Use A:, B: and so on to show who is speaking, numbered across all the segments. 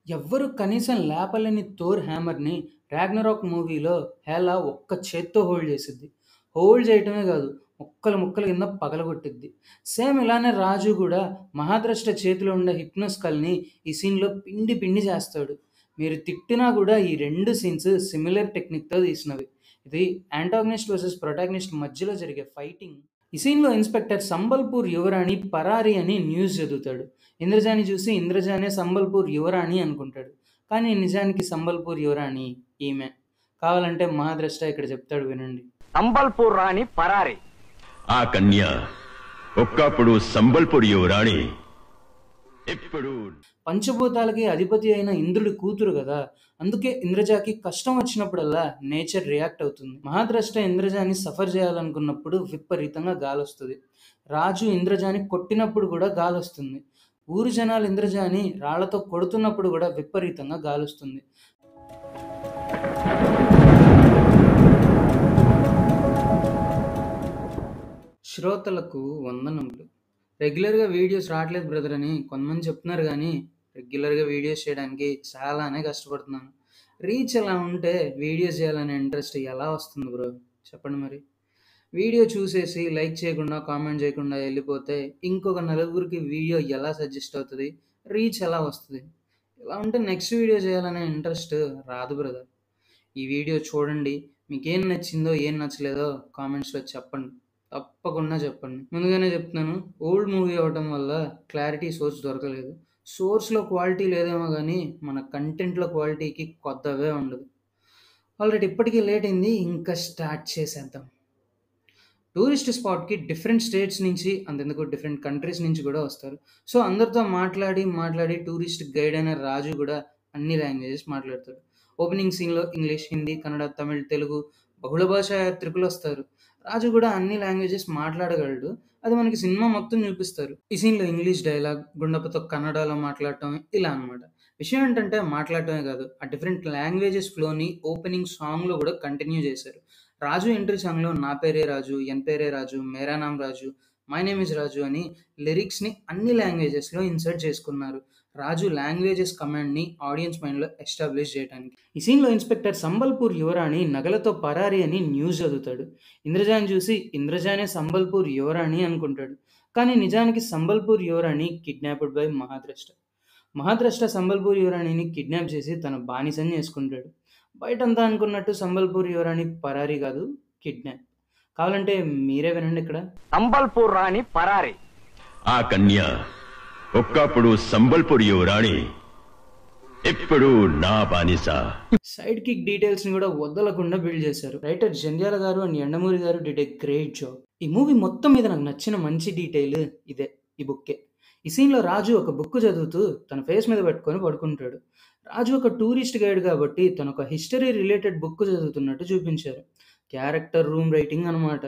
A: ఎవ్వరు కనీసం లేపలేని Thor హ్యామర్‌ని 'Ragnarok' మూవీలో హెలా ఒక్క చేత్తో హోల్డ్ చేసిద్ది. హోల్డ్ చేయటమే కాదు, ముక్కలు ముక్కల కింద పగలగొట్టిద్ది. సేమ్ ఇలానే రాజు గూడా మహాద్రష్ట చేతిలో ఉండే హిప్నో స్కల్‌ని ఈ సీన్‌లో పిండి పిండి చేస్తాడు. మీరు తిట్టినా గూడా ఈ 2 సీన్స్ సిమిలర్ టెక్నిక్‌తో తీసినవి. ఇది యాంటాగనిస్ట్ వర్సెస్ ప్రొటాగనిస్ట్ మధ్యలో జరిగే ఫైటింగ్. ఈ సీన్‌లో ఇన్స్‌పెక్టర్ సంబల్పూర్ యువరాణి పరారి అని న్యూస్ చదువుతాడు. ఇంద్రజాని చూసి ఇంద్రజానే సంబల్పూర్ యువరాణి అనుకుంటాడు. కానీ నిజానికి సంబల్పూర్ యువరాణి ఈమె. కావాలంటే మహాద్రష్ట ఇక్కడ చెప్తాడు వినండి.
B: సంబల్పూర్ రాణి పరారి.
C: ఆ కన్య ఒక్కప్పుడు సంబల్పూర్ యువరాణి, ఇప్పుడు
A: పంచభూతాలకి అధిపతి అయిన ఇంద్రుడి కూతురు కదా, అందుకే ఇంద్రజాకి కష్టం వచ్చినప్పుడల్లా నేచర్ రియాక్ట్ అవుతుంది. మహాద్రష్ట ఇంద్రజాని సఫర్ చేయాలనుకున్నప్పుడు విపరీతంగా గాలొస్తుంది. రాజు ఇంద్రజాని కొట్టినప్పుడు కూడా గాలొస్తుంది. ఊరు జనాలు ఇంద్రజాని రాళ్లతో కొడుతున్నప్పుడు కూడా విపరీతంగా గాలొస్తుంది. శ్రోతలకు వందనములు. రెగ్యులర్గా వీడియోస్ రావట్లేదు బ్రదర్ అని కొంతమంది చెప్తున్నారు, కానీ రెగ్యులర్గా వీడియోస్ చేయడానికి చాలానే కష్టపడుతున్నాను. రీచ్ ఎలా ఉంటే వీడియోస్ చేయాలనే ఇంట్రెస్ట్ ఎలా వస్తుంది బ్రో, చెప్పండి మరి. వీడియో చూసేసి లైక్ చేయకుండా కామెంట్ చేయకుండా వెళ్ళిపోతే ఇంకొక నలుగురికి వీడియో ఎలా సజెస్ట్ అవుతుంది, రీచ్ ఎలా వస్తుంది? ఇలా ఉంటే నెక్స్ట్ వీడియో చేయాలనే ఇంట్రెస్ట్ రాదు బ్రదర్. ఈ వీడియో చూడండి, మీకేం నచ్చిందో ఏం నచ్చలేదో కామెంట్స్లో చెప్పండి, తప్పకుండా చెప్పండి. ముందుగానే చెప్తున్నాను, ఓల్డ్ మూవీ అవ్వటం వల్ల క్లారిటీ సోర్స్ దొరకలేదు. సోర్స్లో క్వాలిటీ లేదేమో కానీ మన కంటెంట్లో క్వాలిటీకి కొత్తవే ఉండదు. ఆల్రెడీ ఇప్పటికీ లేట్ అయింది, ఇంకా స్టార్ట్ చేసేద్దాం. టూరిస్ట్ స్పాట్కి డిఫరెంట్ స్టేట్స్ నుంచి, అంతెందుకు డిఫరెంట్ కంట్రీస్ నుంచి కూడా వస్తారు. సో అందరితో మాట్లాడి టూరిస్ట్ గైడ్ అయిన రాజు కూడా అన్ని లాంగ్వేజెస్ మాట్లాడతాడు. ఓపెనింగ్ సీన్లో ఇంగ్లీష్, హిందీ, కన్నడ, తమిళ్, తెలుగు బహుళ భాషా యాత్రికులు వస్తారు. రాజు కూడా అన్ని లాంగ్వేజెస్ మాట్లాడగలడు. అది మనకి సినిమా మొత్తం చూపిస్తారు. ఈ సీన్లో ఇంగ్లీష్ డైలాగ్, గుండప్పతో కన్నడలో మాట్లాడటం, ఇలా అనమాట. విషయం ఏంటంటే మాట్లాడటమే కాదు, ఆ డిఫరెంట్ లాంగ్వేజెస్ ఫ్లోని ఓపెనింగ్ సాంగ్లో కూడా కంటిన్యూ చేశారు. రాజు ఎంట్రీ సాంగ్లో నా పేరే రాజు, ఎన్ పేరే రాజు, మేరా నామ్ రాజు, మై నేమ్ ఇస్ రాజు అని లిరిక్స్ని అన్ని లాంగ్వేజెస్లో ఇన్సర్ట్ చేసుకున్నారు. రాజు లాంగ్వేజెస్ కమాండ్ని ఆడియన్స్ మైండ్లో ఎస్టాబ్లిష్ చేయడానికి. ఈ సీన్లో ఇన్స్పెక్టర్ సంబల్పూర్ యువరాణి నగలతో పరారి అని న్యూస్ చదువుతాడు. ఇంద్రజాని చూసి ఇంద్రజానే సంబల్పూర్ యువరాణి అనుకుంటాడు. కానీ నిజానికి సంబల్పూర్ యువరాణి కిడ్నాప్డ్ బై మహాద్రష్ట. మహాద్రష్ట సంబల్పూర్ యువరాణిని కిడ్నాప్ చేసి తన బానిసని చేసుకుంటాడు. బయటంతా అనుకున్నట్టు సంబల్పూర్ యువరాణి పరారి కాదు, కిడ్నాప్. కావాలంటే మీరే వినండి ఇక్కడ.
B: సంబల్పూర్ రాణి పరారి.
C: ఆ కన్య ఒక్కప్పుడు సంబల్పూర్ యువరాణి, ఇప్పుడు నా బానిస.
A: సైడ్ కిక్ డీటెయిల్స్ ని కూడా వదలకుండా బిల్డ్ చేశారు. రైటర్ జంధ్యాల గారు అండ్ ఎండమూరి గారు డిడ్ ఏ గ్రేట్ జాబ్. ఈ మూవీ మొత్తం మీద నాకు నచ్చిన మంచి డీటెయిల్ ఇదే, ఈ బుక్కే. ఈ సీన్లో రాజు ఒక బుక్ చదువుతూ తన ఫేస్ మీద పెట్టుకొని పడుకుంటాడు. రాజు ఒక టూరిస్ట్ గైడ్ కాబట్టి తను ఒక హిస్టరీ రిలేటెడ్ బుక్ చదువుతున్నట్టు చూపించారు. క్యారెక్టర్ రూమ్ రైటింగ్ అనమాట.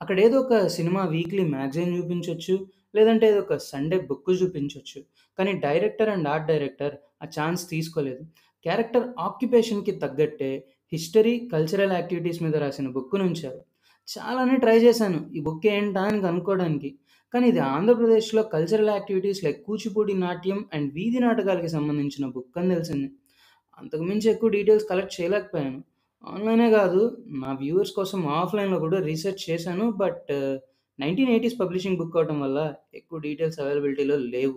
A: అక్కడ ఏదో ఒక సినిమా వీక్లీ మ్యాగజైన్ చూపించవచ్చు, లేదంటే ఏదో ఒక సండే బుక్ చూపించవచ్చు. కానీ డైరెక్టర్ అండ్ ఆర్ట్ డైరెక్టర్ ఆ ఛాన్స్ తీసుకోలేదు. క్యారెక్టర్ ఆక్యుపేషన్కి తగ్గట్టే హిస్టరీ, కల్చరల్ యాక్టివిటీస్ మీద రాసిన బుక్ను ఉంచారు. చాలానే ట్రై చేశాను ఈ బుక్ ఏంటా అని కనుక్కోవడానికి, కానీ ఇది ఆంధ్రప్రదేశ్లో కల్చరల్ యాక్టివిటీస్ లైక్ కూచిపూడి నాట్యం అండ్ వీధి నాటకాలకి సంబంధించిన బుక్ అని తెలిసింది. అంతకుమించి ఎక్కువ డీటెయిల్స్ కలెక్ట్ చేయలేకపోయాను. ఆన్లైనే కాదు, నా వ్యూవర్స్ కోసం ఆఫ్లైన్లో కూడా రీసెర్చ్ చేశాను. బట్ 1980s పబ్లిషింగ్ బుక్ అవడం వల్ల ఎక్కువ డీటెయిల్స్ అవైలబిలిటీలో లేవు.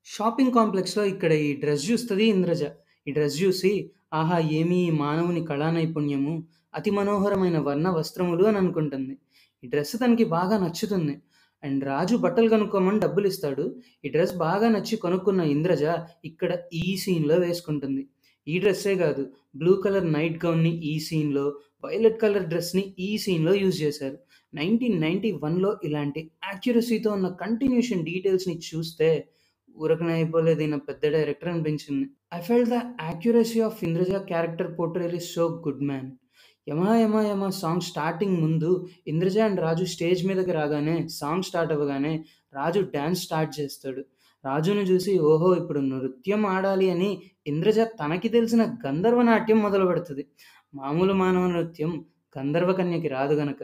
A: షాపింగ్ కాంప్లెక్స్లో ఇక్కడ ఈ డ్రెస్ చూస్తుంది ఇంద్రజ. ఈ డ్రెస్ చూసి ఆహా ఏమీ ఈ మానవుని కళా నైపుణ్యము, అతి మనోహరమైన వర్ణ వస్త్రములు అని అనుకుంటుంది. ఈ డ్రెస్ తనకి బాగా నచ్చుతుంది అండ్ రాజు బట్టలు కనుక్కోమని డబ్బులు ఇస్తాడు. ఈ డ్రెస్ బాగా నచ్చి కొనుక్కున్న ఇంద్రజ ఇక్కడ ఈ సీన్లో వేసుకుంటుంది. ఈ డ్రెస్సే కాదు, బ్లూ కలర్ నైట్ గౌన్ని ఈ సీన్లో, వైలెట్ కలర్ డ్రెస్ని ఈ సీన్లో యూజ్ చేశారు. 1991లో ఇలాంటి యాక్యురసీతో ఉన్న కంటిన్యూషన్ డీటెయిల్స్ని చూస్తే ఊరకనే అయిపోలేదు, ఈయన పెద్ద డైరెక్టర్ అనిపించింది. I felt the accuracy of Indraja character portrayal is so good man. యమా యమా యమా సాంగ్ స్టార్టింగ్ ముందు ఇంద్రజ అండ్ రాజు స్టేజ్ మీదకి రాగానే, సాంగ్ స్టార్ట్ అవ్వగానే రాజు డ్యాన్స్ స్టార్ట్ చేస్తాడు. రాజును చూసి ఓహో ఇప్పుడు నృత్యం ఆడాలి అని ఇంద్రజ తనకి తెలిసిన గంధర్వ నాట్యం మొదలు పెడుతుంది. మామూలు మానవ నృత్యం గంధర్వ కన్యకి రాదు గనక.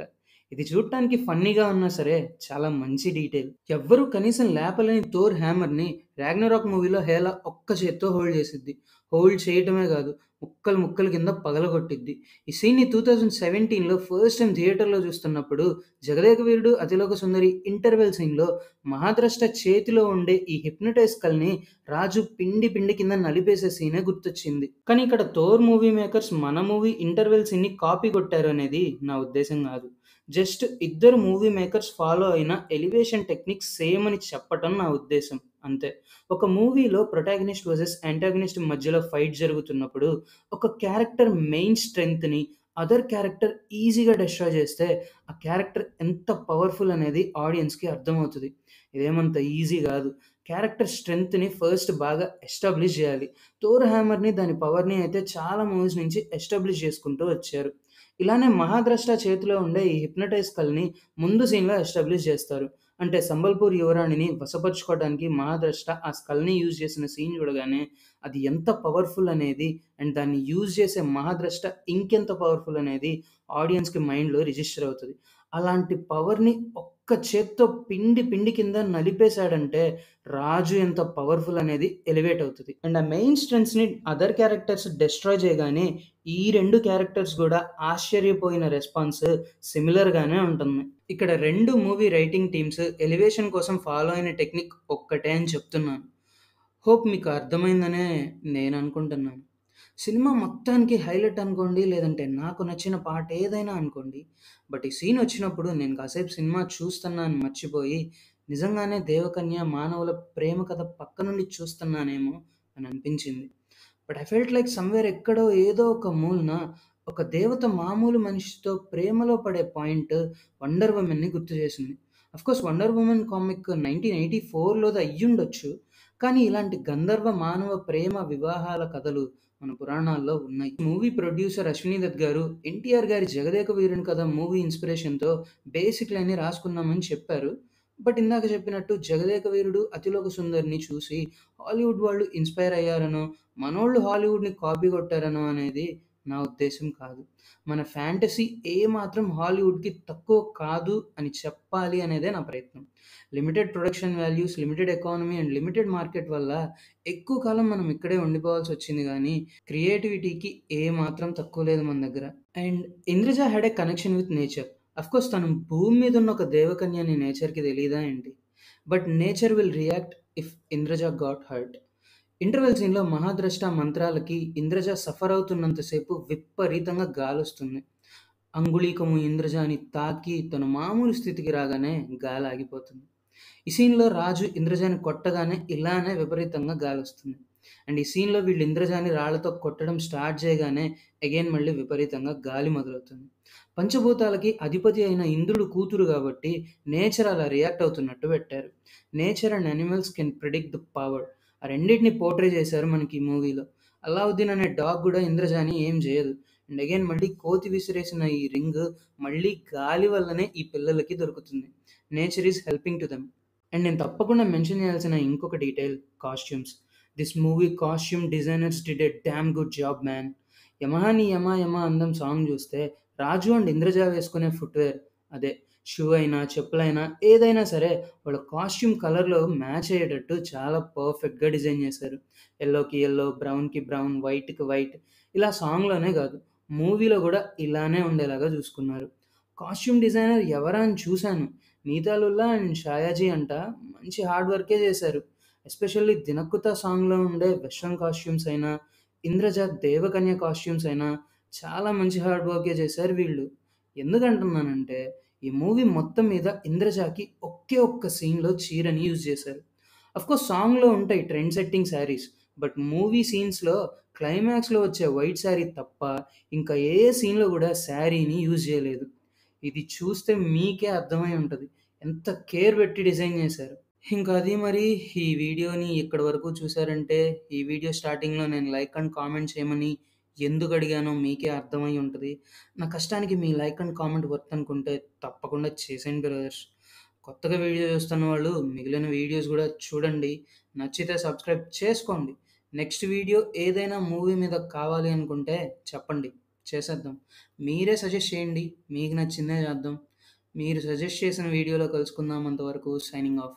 A: ఇది చూడటానికి ఫన్నీగా ఉన్నా సరే చాలా మంచి డీటెయిల్. ఎవ్వరూ కనీసం లేపలేని థోర్ హ్యామర్‌ని 'రాగ్నరాక్' మూవీలో హేలా ఒక్క చేత్తో హోల్డ్ చేసిద్ది. హోల్డ్ చేయటమే కాదు, ముక్కలు ముక్కలు కింద పగలగొట్టిద్ది. ఈ సీన్‌ని 2017లో ఫస్ట్ టైమ్ థియేటర్‌లో చూస్తున్నప్పుడు 'జగదేక వీరుడు అతిలోక సుందరి' ఇంటర్వెల్ సీన్‌లో మహాద్రష్ట చేతిలో ఉండే ఈ హిప్నటైజ్ స్కల్‌ని రాజు పిండి పిండి కింద నలిపేసే సీనే గుర్తొచ్చింది. కానీ ఇక్కడ థోర్ మూవీ మేకర్స్ మన మూవీ ఇంటర్వెల్ సీన్‌ని కాపీ కొట్టారు అనేది నా ఉద్దేశం కాదు. జస్ట్ ఇద్దరు మూవీ మేకర్స్ ఫాలో అయిన ఎలివేషన్ టెక్నిక్స్ సేమ్ అని చెప్పటం నా ఉద్దేశం అంతే. ఒక మూవీలో ప్రొటాగనిస్ట్ వర్సెస్ యాంటాగనిస్ట్ మధ్యలో ఫైట్ జరుగుతున్నప్పుడు ఒక క్యారెక్టర్ మెయిన్ స్ట్రెంగ్త్‌ని అదర్ క్యారెక్టర్ ఈజీగా డిస్ట్రాయ్ చేస్తే ఆ క్యారెక్టర్ ఎంత పవర్ఫుల్ అనేది ఆడియన్స్‌కి అర్థమవుతది. ఇదేమంత ఈజీ కాదు. క్యారెక్టర్ స్ట్రెంగ్త్‌ని ఫస్ట్ బాగా ఎస్టాబ్లిష్ చేయాలి. థోర్ హ్యామర్‌ని దాని పవర్‌ని అయితే చాలా మూవీస్ నుంచి ఎస్టాబ్లిష్ చేసుకుంటూ వచ్చారు. ఇలానే మహాద్రష్ట చేతిలో ఉండే ఈ హిప్నటైజ్ స్కల్‌ని ముందు సీన్‌లో ఎస్టాబ్లిష్ చేస్తారు. అంటే సంబల్పూర్ యువరాణిని వశపరుచుకోవడానికి మహాద్రష్ట ఆ స్కల్‌ని యూజ్ చేసిన సీన్ చూడగానే అది ఎంత పవర్ఫుల్ అనేది అండ్ దాన్ని యూజ్ చేసే మహాద్రష్ట ఇంకెంత పవర్ఫుల్ అనేది ఆడియన్స్‌కి మైండ్‌లో రిజిస్టర్ అవుతది. అలాంటి పవర్‌ని ఒక్క చేత్తో పిండి పిండి కింద నలిపేసాడంటే రాజు ఎంత పవర్ఫుల్ అనేది ఎలివేట్ అవుతది. అండ్ ఆ మెయిన్ స్ట్రెంగ్త్స్‌ని అదర్ క్యారెక్టర్స్ డెస్ట్రాయ్ చేయగానే ఈ 2 క్యారెక్టర్స్ గూడా ఆశ్చర్యపోయిన రెస్పాన్స్ సిమిలర్‌గానే ఉంటుంది. ఇక్కడ 2 మూవీ రైటింగ్ టీమ్స్ ఎలివేషన్ కోసం ఫాలో అయిన టెక్నిక్ ఒక్కటే అని చెప్తున్నాను. హోప్ మీకు అర్థమైందనే నేను అనుకుంటున్నాను. సినిమా మొత్తానికి హైలైట్ అనుకోండి, లేదంటే నాకు నచ్చిన పార్ట్ ఏదైనా అనుకోండి. బట్ ఈ సీన్ వచ్చినప్పుడు నేను కాసేపు సినిమా చూస్తున్నాను మర్చిపోయి, నిజంగానే దేవకన్య మానవుల ప్రేమ కథ పక్క నుండి చూస్తున్నానేమో అని అనిపించింది. But I felt like somewhere ఎక్కడో ఏదో ఒక మూలన ఒక దేవత మామూలు మనిషితో ప్రేమలో పడే పాయింట్ 'వండర్ వుమెన్‌ని' గుర్తు చేసింది. అఫ్‌కోర్స్ 'వండర్ వుమెన్' కామిక్ 1984లోది అయ్యుండొచ్చు. కానీ ఇలాంటి గంధర్వ మానవ ప్రేమ వివాహాల కథలు మన పురాణాల్లో ఉన్నాయి. మూవీ ప్రొడ్యూసర్ అశ్విని దత్ గారు ఎన్టీఆర్ గారి 'జగదేక వీరుని కథ' మూవీ ఇన్స్పిరేషన్‌తో బేసిక్ లైన్‌ని రాసుకున్నామని చెప్పారు. బట్ ఇందాక చెప్పినట్టు 'జగదేక వీరుడు అతిలోక సుందరి'ని చూసి హాలీవుడ్ వాళ్ళు ఇన్‌స్పైర్ అయ్యారనో, మనోళ్ళు హాలీవుడ్‌ని కాపీ కొట్టారనో అనేది నా ఉద్దేశ్యం కాదు. మన ఫ్యాంటసీ ఏమాత్రం హాలీవుడ్‌కి తక్కువ కాదు అని చెప్పాలి అనేదే నా ప్రయత్నం. Limited production values, limited economy and limited market వల్ల ఎక్కువ కాలం మనం ఇక్కడే ఉండిపోవాల్సొచ్చింది గానీ, క్రియేటివిటీకి ఏమాత్రం తక్కువ లేదు మన దగ్గర. And 'Indraja' had a connection with nature. Of course తను భూమి మీద ఉన్న ఒక దేవకన్య అని నేచర్‌కి తెలీదా ఏంటి? But nature will react if 'Indraja' got hurt. Interval సీన్‌లో మహాద్రష్ట మంత్రాలకి ఇంద్రజ సఫర్ అవుతున్నంత సేపు విపరీతంగా గాలొస్తుంది. అంగుళీకము ఇంద్రజాని తాకి తను మామూలు స్థితికి రాగానే గాలి ఆగిపోతుంది. ఈ సీన్‌లో రాజు ఇంద్రజాని కొట్టగానే ఇలానే విపరీతంగా గాలొస్తుంది. అండ్ ఈ సీన్‌లో వీళ్ళు ఇంద్రజాని రాళ్ళతో కొట్టడం స్టార్ట్ చేయగానే అగైన్ మళ్ళీ విపరీతంగా గాలి మొదలవుతుంది. పంచభూతాలకి అధిపతి అయిన ఇంద్రుడు కూతురు కాబట్టి నేచర్ అలా రియాక్ట్ అవుతున్నట్టు పెట్టారు. Nature and animals can predict the power. ఆ రెండిటిని పోర్ట్రే చేశారు మనకి ఈ మూవీలో. అల్లావుద్దీన్ అనే డాగ్ కూడా ఇంద్రజాని ఏం చేయదు. అండ్ అగైన్ మళ్ళీ కోతి విసిరేసిన ఈ రింగ్ మళ్ళీ గాలి వల్లనే ఈ పిల్లలకి దొరుకుతుంది. Nature is helping to them. And నేను తప్పకుండా మెన్షన్ చేయాల్సిన ఇంకొక detail costumes. This movie costume designers did a damn good job man. 'Yamaha నీ యమ యమ అందం' సాంగ్ చూస్తే రాజు అండ్ ఇంద్రజ వేసుకునే ఫుట్‌వేర్, అదే షూ అయినా, చెప్పులైనా ఏదైనా సరే వాళ్ళ కాస్ట్యూమ్ కలర్‌లో మ్యాచ్ అయ్యేటట్టు చాలా పర్ఫెక్ట్‌గా డిజైన్ చేశారు. యెల్లోకి యెల్లో, బ్రౌన్‌కి బ్రౌన్, వైట్‌కి వైట్ ఇలా సాంగ్‌లోనే కాదు మూవీలో కూడా ఇలానే ఉండేలాగా చూసుకున్నారు. కాస్ట్యూమ్ డిజైనర్ ఎవరా అని చూశాను. నీతాలుల్లా అండ్ షాయాజీ అంట మంచి హార్డ్ వర్కే చేశారు. ఎస్పెషల్లీ 'దినక్కుత' సాంగ్‌లో ఉండే వెస్టర్న్ కాస్ట్యూమ్స్ అయినా, ఇంద్రజ దేవకన్య కాస్ట్యూమ్స్ అయినా చాలా మంచి హార్డ్ వర్కే చేశారు వీళ్ళు. ఎందుకంటున్నానంటే ఈ మూవీ మొత్తం మీద ఇంద్రజకి ఒకే ఒక్క సీన్‌లో చీరని యూజ్ చేశారు. అఫ్‌కోర్స్ సాంగ్‌లో ఉంటాయి trend setting sarees. But movie సీన్స్‌లో క్లైమాక్స్‌లో వచ్చే వైట్ శారీ తప్ప ఇంకా ఏ సీన్‌లో కూడా శారీని యూజ్ చేయలేదు. ఇది చూస్తే మీకే అర్థమై ఉంటది. ఎంత కేర్ పెట్టి డిజైన్ చేశారు. ఇంకా అది మరి ఈ వీడియోని ఇక్కడి వరకు చూసారంటే, ఈ వీడియో స్టార్టింగ్‌లో నేను లైక్ అండ్ కామెంట్ చేయమని ఎందుకు అడిగానో మీకే అర్థమై ఉంటది. నా కష్టానికి మీ లైక్ అండ్ కామెంట్ వర్త్ అనుకుంటే తప్పకుండా చేసేయండి బ్రదర్స్. కొత్తగా వీడియో చూస్తున్న వాళ్ళు మిగిలిన వీడియోస్ కూడా చూడండి. నచ్చితే సబ్స్క్రైబ్ చేసుకోండి. నెక్స్ట్ వీడియో ఏదైనా మూవీ మీద కావాలి అనుకుంటే చెప్పండి, చేసేద్దాం. మీరే సజెస్ట్ చేయండి. మీకు నచ్చిందే చేద్దాం. మీరు సజెస్ట్ చేసిన వీడియోలో కలుసుకుందాం. అంతవరకు సైనింగ్ ఆఫ్.